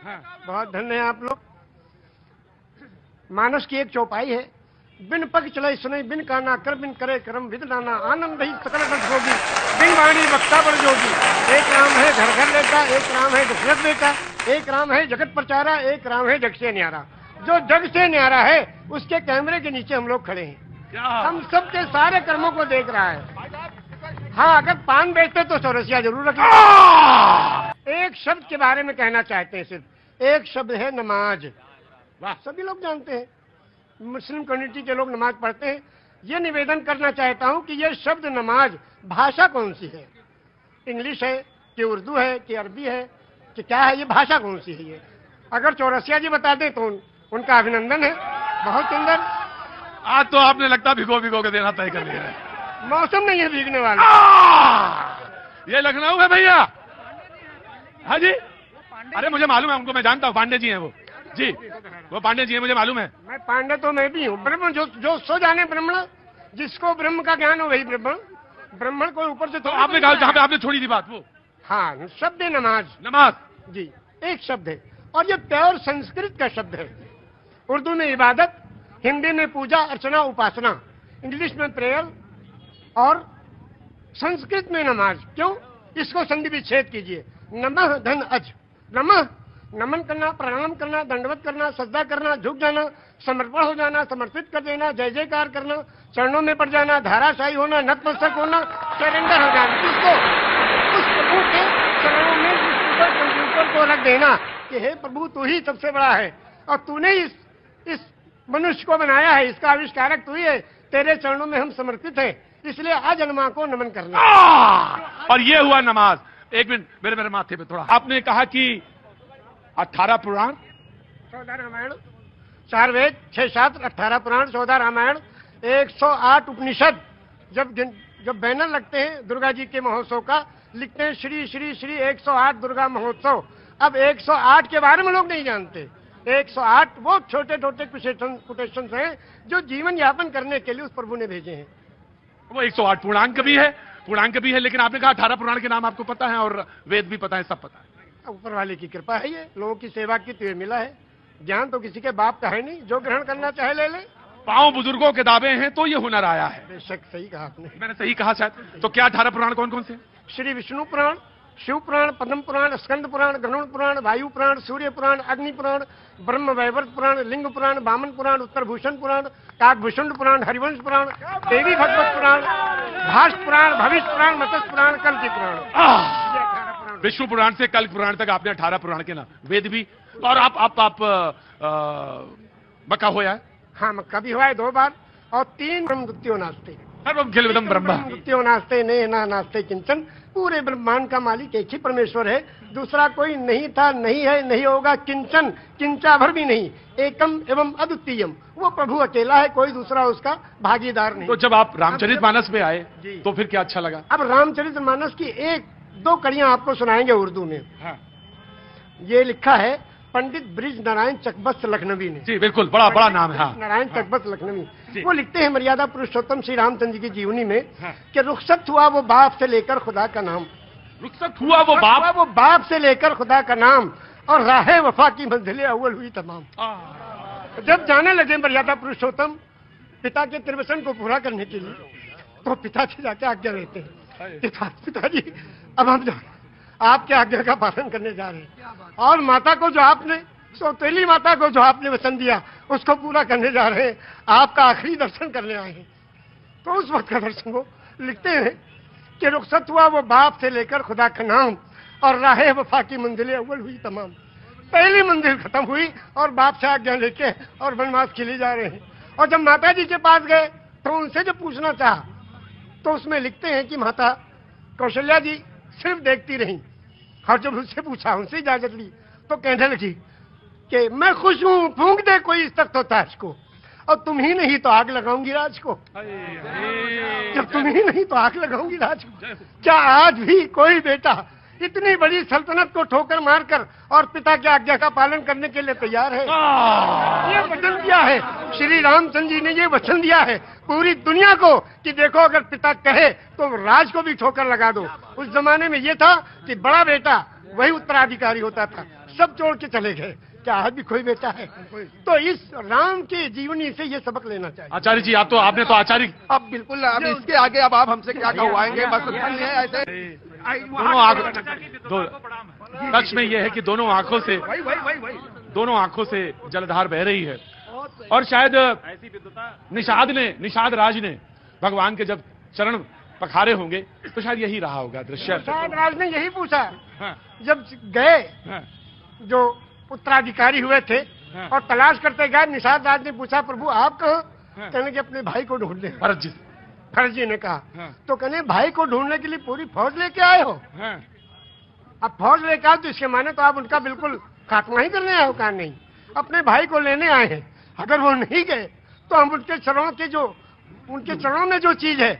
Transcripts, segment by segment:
बहुत धन्य है आप लोग। मानस की एक चौपाई है, बिन पग चले सुने, बिन काना कर, बिन करे करम विद नाना, आनंद ही सकल रस होगी, बिन वाणी वक्ता बड़ जोगी। एक राम है घर घर लेता, एक राम है दशरथ बेटा, एक राम है जगत प्रचारा, एक राम है जग से न्यारा। जो जग से न्यारा है उसके कैमरे के नीचे हम लोग खड़े हैं, हम सबके सारे कर्मों को देख रहा है। हाँ, अगर पान बेचते तो चौरसिया जरूर रखें। एक शब्द के बारे में कहना चाहते हैं, सिर्फ एक शब्द है नमाज। वाह, सभी लोग जानते हैं, मुस्लिम कम्युनिटी के लोग नमाज पढ़ते हैं। ये निवेदन करना चाहता हूं कि ये शब्द नमाज भाषा कौन सी है? इंग्लिश है कि उर्दू है कि अरबी है कि क्या है? ये भाषा कौन सी है? ये अगर चौरसिया जी बता दें तो उनका अभिनंदन है। बहुत सुंदर। आज तो आपने लगता भिगो भिगो के देना तय कर लिया है। मौसम नहीं है भीगने वाला। ये लखनऊ है भैया। हाँ जी, अरे मुझे मालूम है उनको, मैं जानता हूँ, पांडे जी हैं वो जी, वो पांडे जी हैं, मुझे मालूम है। मैं पांडे तो मैं भी हूँ। ब्रह्म जो सो जाने ब्राह्मण, जिसको ब्रह्म का ज्ञान हो वही ब्राह्मण। ब्राह्मण को ऊपर से तो आपने कहा जहाँ पे आपने छोड़ी थी बात वो। हाँ, शब्द है नमाज। नमाज जी, एक शब्द है और ये प्योर संस्कृत का शब्द है। उर्दू में इबादत, हिंदी में पूजा अर्चना उपासना, इंग्लिश में प्रेयर और संस्कृत में नमाज। क्यों? इसको संधि विच्छेद कीजिए। नमः धन अज। नमः नमन करना, प्रणाम करना, दंडवत करना, सजदा करना, झुक जाना, समर्पण हो जाना, समर्पित कर देना, जय जयकार करना, चरणों में पड़ जाना, धाराशाही होना, नतमस्तक होना, सरेंडर हो जाना। किसको? उस प्रभु के चरणों में कंप्यूटर को रख देना कि हे प्रभु तू ही सबसे बड़ा है और तूने इस मनुष्य को बनाया है, इसका आविष्कारक तू ही है, तेरे चरणों में हम समर्पित हैं, इसलिए आज अनमा को नमन करना। और ये हुआ नमाज। एक मिनट, मेरे माथे पे थोड़ा। आपने कहा कि 18 पुराण, 14 रामायण, 4 वेद, 6 शास्त्र, 18 पुराण, 14 रामायण, 108 उपनिषद। जब बैनर लगते हैं दुर्गा जी के महोत्सव का, लिखते हैं श्री श्री श्री 108 दुर्गा महोत्सव। अब 108 के बारे में लोग नहीं जानते। 108 वो छोटे छोटे कोटेशंस हैं जो जीवन यापन करने के लिए उस प्रभु ने भेजे हैं। वो 108 पूर्णांक भी है, लेकिन आपने कहा 18 पुराण के नाम आपको पता है और वेद भी पता है, सब पता है। ऊपर वाले की कृपा है, ये लोगों की सेवा की तो ये मिला है। ज्ञान तो किसी के बाप का है नहीं, जो ग्रहण करना चाहे ले ले। पांव बुजुर्गों के दावे हैं तो ये हुनर आया है। बेशक सही कहा आपने। मैंने सही कहा शायद। तो क्या 18 पुराण कौन कौन से? श्री विष्णु पुराण, शिव पुराण, पद्म पुराण, स्कंद पुराण, गरुड़ पुराण, वायु पुराण, सूर्य पुराण, अग्नि पुराण, ब्रह्म वैवर्त पुराण, लिंग पुराण, वामन पुराण, उत्तर भूषण पुराण, काकभूषण पुराण, हरिवंश पुराण, देवी भगवत पुराण, भाष्य पुराण, भविष्य पुराण, मत्स्य पुराण, कल्कि पुराण। विष्णु पुराण से कल्क पुराण तक आपने 18 पुराण के नाम, वेद भी। और आप मक्का होया है? हाँ, मक्का भी हुआ है 2 बार। और 3 ब्रह्मद्वितीयो नास्ते, सर्वम खिलविदं ब्रह्म द्वितीयो नास्ते ने ना नास्ते किंचन। पूरे ब्रह्मांड का मालिक एक ही परमेश्वर है, दूसरा कोई नहीं था, नहीं है, नहीं होगा, किंचन, किंचा भर भी नहीं। एकम एवं अद्वितीयम, वो प्रभु अकेला है, कोई दूसरा उसका भागीदार नहीं। तो जब आप रामचरितमानस में आए तो फिर क्या अच्छा लगा? अब रामचरितमानस की 1-2 कड़ियां आपको सुनाएंगे उर्दू में। हाँ। ये लिखा है पंडित ब्रिज नारायण चकबस्त लखनवी ने। जी बिल्कुल, बड़ा नाम है। हाँ। नारायण चकबस्त लखनवी। वो लिखते हैं मर्यादा पुरुषोत्तम श्री रामचंद्र जी की जीवनी में कि रुखसत हुआ वो बाप से लेकर खुदा का नाम। रुखसत हुआ वो बाप से लेकर खुदा का नाम, और राहे वफा की मंजिलें अव्वल हुई तमाम। जब जाने लगे मर्यादा पुरुषोत्तम पिता के त्रिवचन को पूरा करने के लिए, तो पिता से जाके आज्ञा लेते हैं, पिताजी अब हम आपके आज्ञा का पालन करने जा रहे हैं, और माता को जो आपने, सौतेली माता को जो आपने वचन दिया उसको पूरा करने जा रहे हैं, आपका आखिरी दर्शन करने आए हैं। तो उस वक्त का दर्शन वो लिखते हैं कि रुखसत हुआ वो बाप से लेकर खुदा का नाम, और राहे वफा की मंजिलें अव्वल हुई तमाम। पहली मंजिल खत्म हुई और बाप से आज्ञा लेके और वनवास के लिए जा रहे हैं। और जब माता जी के पास गए तो उनसे जब पूछना चाहा तो उसमें लिखते हैं कि माता कौशल्या जी सिर्फ देखती रही, और जब उससे पूछा, उनसे इजाजत ली, तो कहने लगी कि मैं खुश हूं, फूंक दे कोई इस तख्त ताज को, और तुम ही नहीं तो आग लगाऊंगी राज को। जब तुम ही नहीं तो आग लगाऊंगी राज को। क्या आज भी कोई बेटा इतनी बड़ी सल्तनत को ठोकर मारकर और पिता की आज्ञा का पालन करने के लिए तैयार है? ये वचन दिया है श्री रामचंद्र जी ने, ये वचन दिया है पूरी दुनिया को कि देखो अगर पिता कहे तो राज को भी ठोकर लगा दो। उस जमाने में ये था कि बड़ा बेटा वही उत्तराधिकारी होता था, सब छोड़ के चले गए। क्या आज भी कोई बेटा है? तो इस राम की जीवनी से ये सबक लेना चाहिए। आचार्य जी आपने तो आचार्य अब बिल्कुल अब इसके आगे अब आप हमसे क्या कहवाएंगे, बस इतना ही है। ऐसे दोनों आंखों सच में ये है कि दोनों आंखों से जलधार बह रही है। और शायद निषाद राज ने भगवान के जब चरण पखारे होंगे तो शायद यही रहा होगा दृश्य। निषाद राज ने यही पूछा हाँ, जब गए हाँ, जो उत्तराधिकारी हुए थे हाँ। और तलाश करते गए, निषाद राज ने पूछा प्रभु आप कहाँ? हाँ। कहने के अपने भाई को ढूंढने। फर्जी ने कहा हाँ। तो कहने भाई को ढूंढने के लिए पूरी फौज लेके आए हो? हाँ, अब फौज लेके आओ तो इसके माने तो आप उनका बिल्कुल खात्मा ही करने आए हो? कहा नहीं, अपने भाई को लेने आए हैं। अगर वो नहीं गए तो हम उनके चरणों में जो चीज है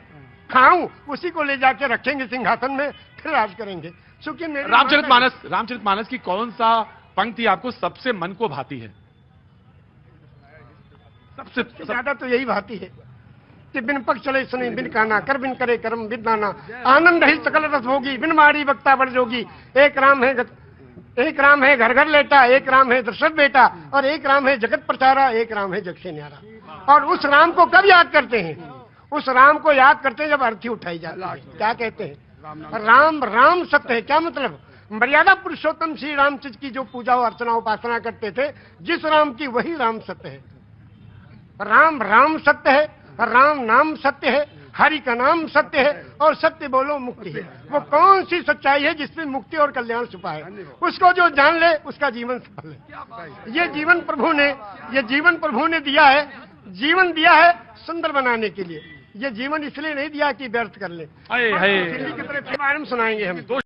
खाऊं उसी को ले जाके रखेंगे सिंहासन में, फिर राज करेंगे। क्योंकि रामचरितमानस की कौन सा पंक्ति आपको सबसे मन को भाती है? सबसे ज्यादा तो यही भाती है कि बिन पग चले सुने बिन काना, कर बिन करे कर्म बिन नाना, आनंद ही सकल रस होगी बिन मारी वक्ता बढ़ जोगी। एक राम है घर घर लेटा, एक राम है दशरथ बेटा, और एक राम है जगत प्रचारा, एक राम है जग से न्यारा। और उस राम को कब याद करते हैं? उस राम को याद करते हैं जब अर्थी उठाई जाती है। क्या कहते हैं? राम सत्य है। क्या मतलब? मर्यादा पुरुषोत्तम श्री रामचंद्र की जो पूजा अर्चना उपासना करते थे, जिस राम की वही राम सत्य है। राम सत्य है, राम नाम सत्य है, हरि का नाम सत्य है, और सत्य बोलो मुक्ति है। वो कौन सी सच्चाई है जिसमें मुक्ति और कल्याण छुपा है? उसको जो जान ले उसका जीवन सफल है। ये जीवन प्रभु ने दिया है, जीवन दिया है सुंदर बनाने के लिए। ये जीवन इसलिए नहीं दिया कि व्यर्थ कर ले। हाय दिल्ली की तरफ बारे में सुनाएंगे हम।